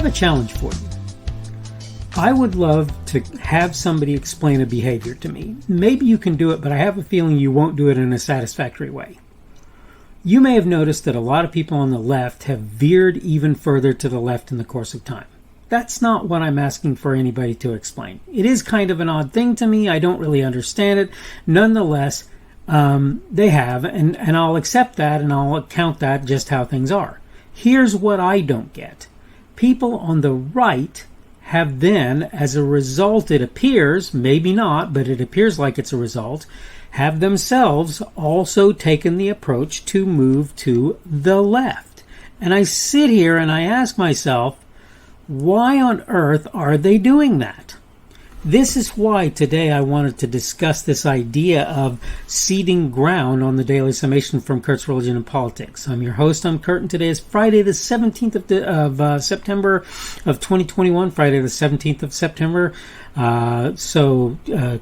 have a challenge for you. I would love to have somebody explain a behavior to me. Maybe you can do it, but I have a feeling you won't do it in a satisfactory way. You may have noticed that a lot of people on the left have veered even further to the left in the course of time. That's not what I'm asking for anybody to explain. It is kind of an odd thing to me. I don't really understand it. Nonetheless, they have, and I'll accept that and I'll account that just how things are. Here's what I don't get. People on the right have then, as a result, it appears, maybe not, but it appears like it's a result, have themselves also taken the approach to move to the left. And I sit here and I ask myself, why on earth are they doing that? This is why today I wanted to discuss this idea of ceding ground on the Daily Summation from Kurt's Religion and Politics. I'm your host, I'm Kurt, and today is Friday the 17th of September of 2021, Friday the 17th of September. So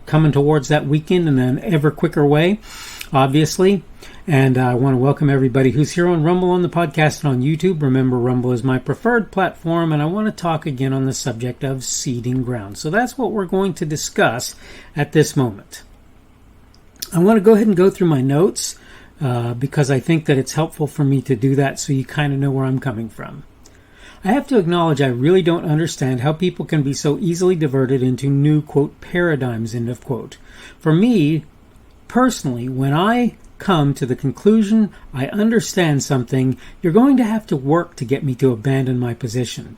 coming towards that weekend in an ever quicker way, obviously. And I want to welcome everybody who's here on Rumble, on the podcast, and on YouTube. Remember, Rumble is my preferred platform, and I want to talk again on the subject of ceding ground. So that's what we're going to discuss at this moment. I want to go ahead and go through my notes because I think that it's helpful for me to do that so you kind of know where I'm coming from. I have to acknowledge I really don't understand how people can be so easily diverted into new, quote, paradigms, end of quote. For me, personally, when I come to the conclusion I understand something, you're going to have to work to get me to abandon my position.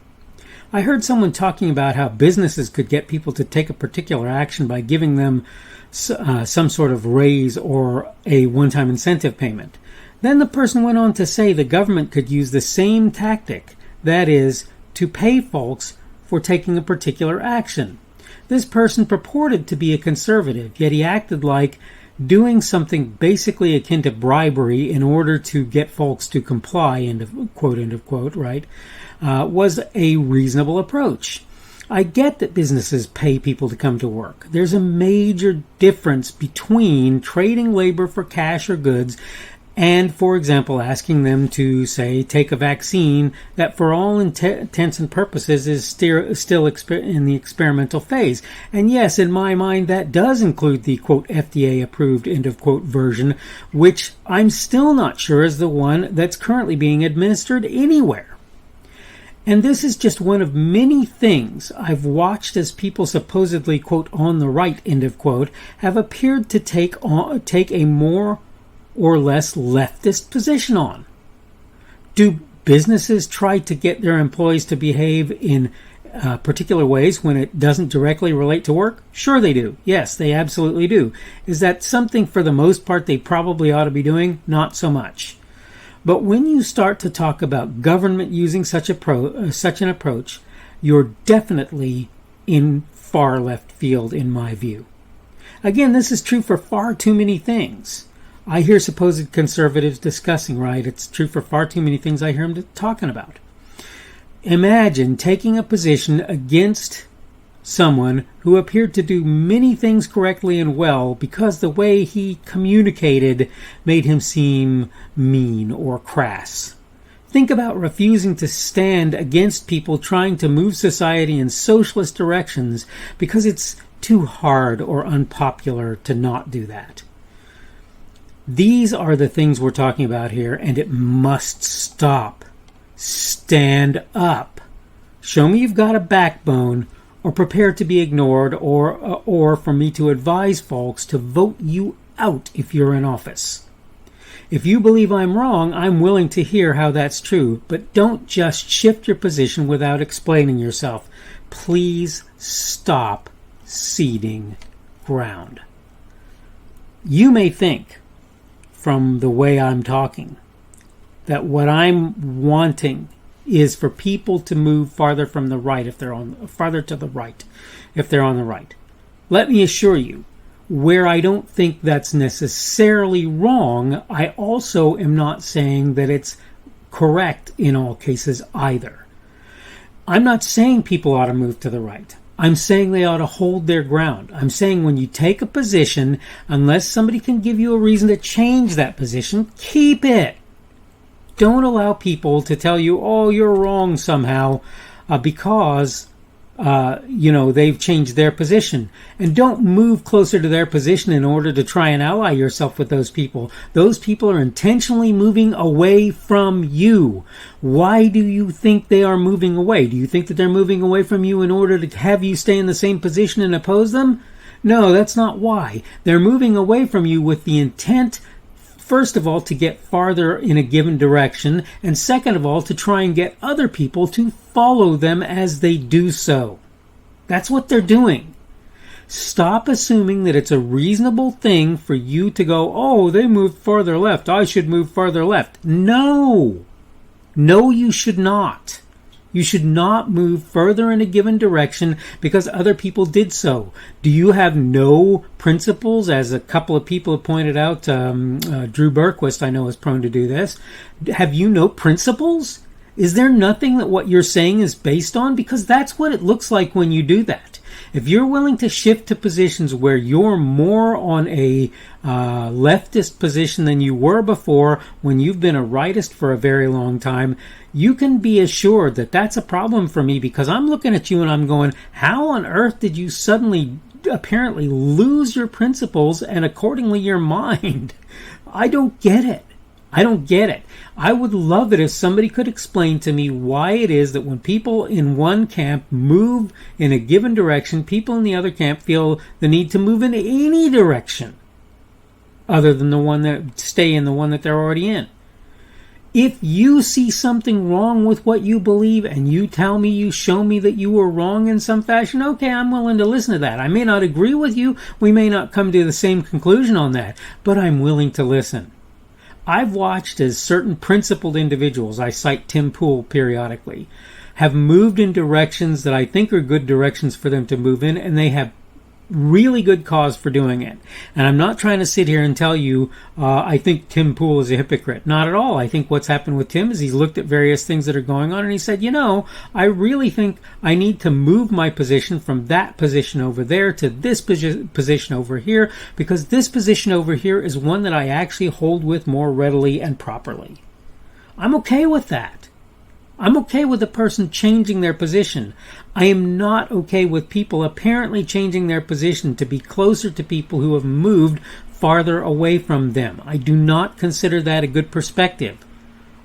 I heard someone talking about how businesses could get people to take a particular action by giving them some sort of raise or a one-time incentive payment. Then the person went on to say the government could use the same tactic, that is, to pay folks for taking a particular action. This person purported to be a conservative, yet he acted like doing something basically akin to bribery in order to get folks to comply, end of quote, right, was a reasonable approach. I get that businesses pay people to come to work. There's a major difference between trading labor for cash or goods and, for example, asking them to, say, take a vaccine that for all intents and purposes is still in the experimental phase. And yes, in my mind, that does include the, quote, FDA-approved, end of quote, version, which I'm still not sure is the one that's currently being administered anywhere. And this is just one of many things I've watched as people supposedly, quote, on the right, end of quote, have appeared to take a more or less leftist position on. Do businesses try to get their employees to behave in particular ways when it doesn't directly relate to work? Sure they do. Yes, they absolutely do. Is that something for the most part they probably ought to be doing? Not so much. But when you start to talk about government using such an approach, you're definitely in far left field in my view. Again, this is true for far too many things. I hear supposed conservatives discussing, right? It's true for far too many things I hear them talking about. Imagine taking a position against someone who appeared to do many things correctly and well because the way he communicated made him seem mean or crass. Think about refusing to stand against people trying to move society in socialist directions because it's too hard or unpopular to not do that. These are the things we're talking about here, and it must stop. Stand up. Show me you've got a backbone, or prepare to be ignored, or for me to advise folks to vote you out if you're in office. If you believe I'm wrong, I'm willing to hear how that's true, but don't just shift your position without explaining yourself. Please stop ceding ground. You may think, from the way I'm talking, that what I'm wanting is for people to move farther from the right farther to the right if they're on the right. Let me assure you, where I don't think that's necessarily wrong, I also am not saying that it's correct in all cases either. I'm not saying people ought to move to the right. I'm saying they ought to hold their ground. I'm saying when you take a position, unless somebody can give you a reason to change that position, keep it. Don't allow people to tell you, oh, you're wrong somehow, because they've changed their position. And don't move closer to their position in order to try and ally yourself with those people. Those people are intentionally moving away from you. Why do you think they are moving away? Do you think that they're moving away from you in order to have you stay in the same position and oppose them? No, that's not why. They're moving away from you with the intent, first of all, to get farther in a given direction, and second of all, to try and get other people to follow them as they do so. That's what they're doing. Stop assuming that it's a reasonable thing for you to go, oh, they moved farther left, I should move farther left. No. No, you should not. You should not move further in a given direction because other people did so. Do you have no principles? As a couple of people have pointed out, Drew Berquist, I know, is prone to do this. Have you no principles? Is there nothing that what you're saying is based on? Because that's what it looks like when you do that. If you're willing to shift to positions where you're more on a leftist position than you were before when you've been a rightist for a very long time, you can be assured that that's a problem for me because I'm looking at you and I'm going, how on earth did you suddenly apparently lose your principles and accordingly your mind? I don't get it. I don't get it. I would love it if somebody could explain to me why it is that when people in one camp move in a given direction, people in the other camp feel the need to move in any direction other than the one that stay in the one that they're already in. If you see something wrong with what you believe and you tell me, you show me that you were wrong in some fashion, okay, I'm willing to listen to that. I may not agree with you. We may not come to the same conclusion on that, but I'm willing to listen. I've watched as certain principled individuals, I cite Tim Pool periodically, have moved in directions that I think are good directions for them to move in, and they have really good cause for doing it. And I'm not trying to sit here and tell you I think Tim Pool is a hypocrite. Not at all. I think what's happened with Tim is he's looked at various things that are going on and he said, I really think I need to move my position from that position over there to this position over here because this position over here is one that I actually hold with more readily and properly. I'm okay with that. I'm okay with a person changing their position. I am not okay with people apparently changing their position to be closer to people who have moved farther away from them. I do not consider that a good perspective.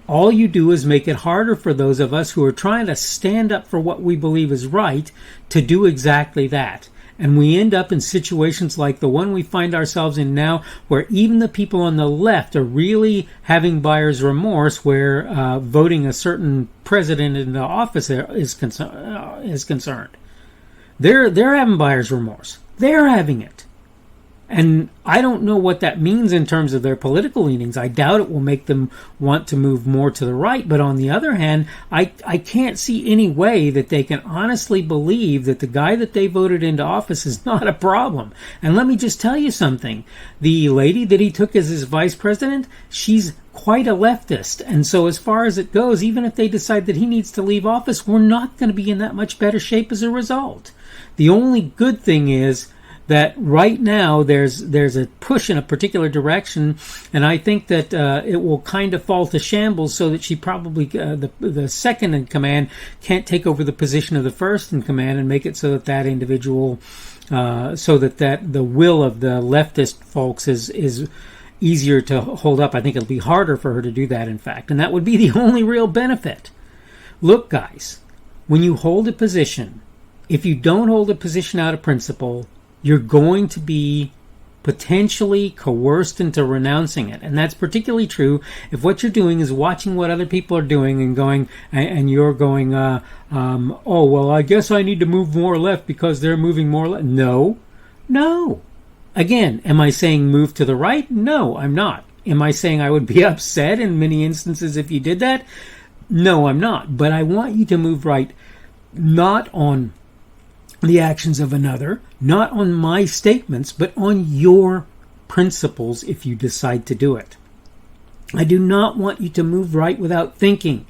All you do is make it harder for those of us who are trying to stand up for what we believe is right to do exactly that. And we end up in situations like the one we find ourselves in now, where even the people on the left are really having buyer's remorse, where voting a certain president into office is concerned. They're having buyer's remorse. They're having it. And I don't know what that means in terms of their political leanings. I doubt it will make them want to move more to the right. But on the other hand, I can't see any way that they can honestly believe that the guy that they voted into office is not a problem. And let me just tell you something. The lady that he took as his vice president, she's quite a leftist. And so as far as it goes, even if they decide that he needs to leave office, we're not going to be in that much better shape as a result. The only good thing is that right now there's a push in a particular direction, and I think that it will kind of fall to shambles so that she probably, the second in command, can't take over the position of the first in command and make it so that that individual, that the will of the leftist folks is easier to hold up. I think it'll be harder for her to do that, in fact, and that would be the only real benefit. Look, guys, when you hold a position, if you don't hold a position out of principle, you're going to be potentially coerced into renouncing it. And that's particularly true if what you're doing is watching what other people are doing and going, and you're going, oh, well, I guess I need to move more left because they're moving more left. No. Again, am I saying move to the right? No, I'm not. Am I saying I would be upset in many instances if you did that? No, I'm not. But I want you to move right, not on the actions of another, not on my statements, but on your principles if you decide to do it. I do not want you to move right without thinking.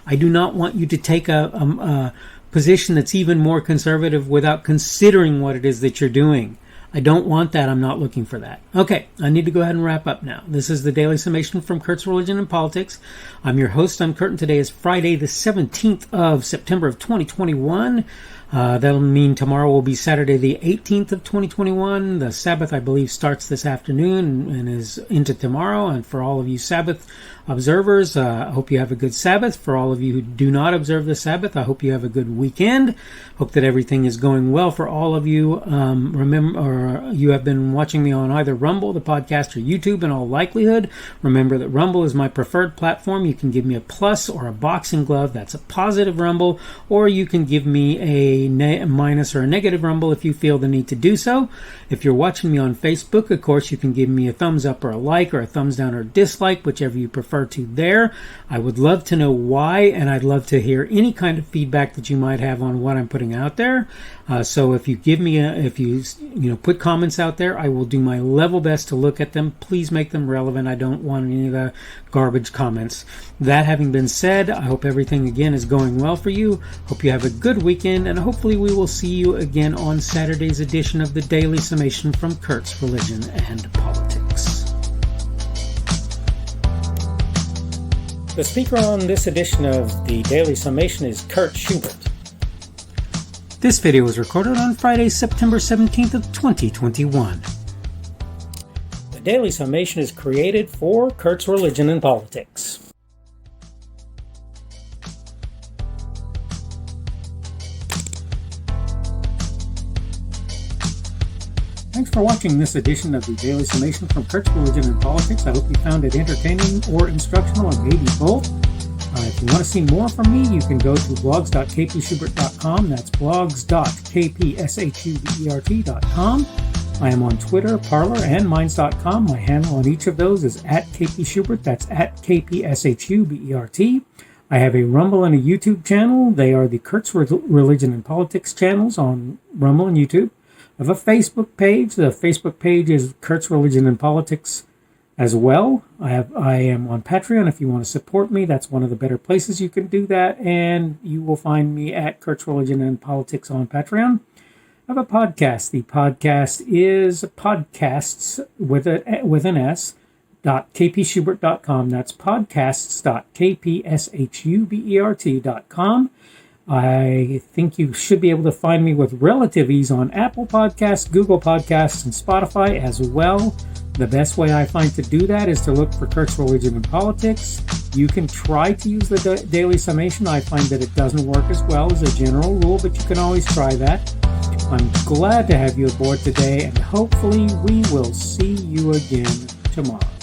I do not want you to take a position that's even more conservative without considering what it is that you're doing. I don't want that. I'm not looking for that. Okay, I need to go ahead and wrap up now. This is the Daily Summation from Kurt's Religion and Politics. I'm your host. I'm Kurt, and today is Friday, the 17th of September of 2021. That'll mean tomorrow will be Saturday, the 18th of 2021. The Sabbath, I believe, starts this afternoon and is into tomorrow. And for all of you Sabbath observers, I hope you have a good Sabbath. For all of you who do not observe the Sabbath, I hope you have a good weekend. Hope that everything is going well for all of you. Remember, you have been watching me on either Rumble, the podcast, or YouTube in all likelihood. Remember that Rumble is my preferred platform. You can give me a plus or a boxing glove. That's a positive Rumble. Or you can give me a minus or a negative Rumble if you feel the need to do so. If you're watching me on Facebook, of course, you can give me a thumbs up or a like or a thumbs down or dislike, whichever you prefer to there. I would love to know why, and I'd love to hear any kind of feedback that you might have on what I'm putting out there. So if you give me if you put comments out there, I will do my level best to look at them. Please make them relevant. I don't want any of the garbage comments. That having been said, I hope everything again is going well for you. Hope you have a good weekend, and hopefully we will see you again on Saturday's edition of the Daily Summation from Kurt's Religion and Politics. The speaker on this edition of the Daily Summation is Kurt Schubert. This video was recorded on Friday, September 17th of 2021. The Daily Summation is created for Kurt's Religion and Politics. Thanks for watching this edition of the Daily Summation from Kurt's Religion and Politics. I hope you found it entertaining or instructional, or maybe both. If you want to see more from me, you can go to blogs.kpschubert.com. That's blogs.kpschubert.com. I am on Twitter, Parler, and Minds.com. My handle on each of those is @kpschubert. That's @kpschubert. I have a Rumble and a YouTube channel. They are the Kurt's Religion and Politics channels on Rumble and YouTube. I have a Facebook page. The Facebook page is Kurt's Religion and Politics as well. I am on Patreon. If you want to support me, that's one of the better places you can do that. And you will find me at Kurt's Religion and Politics on Patreon. I have a podcast. The podcast is podcasts with an S, .kpschubert.com. That's podcasts.kpschubert.com. I think you should be able to find me with relative ease on Apple Podcasts, Google Podcasts, and Spotify as well. The best way I find to do that is to look for Kurt's Religion and Politics. You can try to use the Daily Summation. I find that it doesn't work as well as a general rule, but you can always try that. I'm glad to have you aboard today, and hopefully we will see you again tomorrow.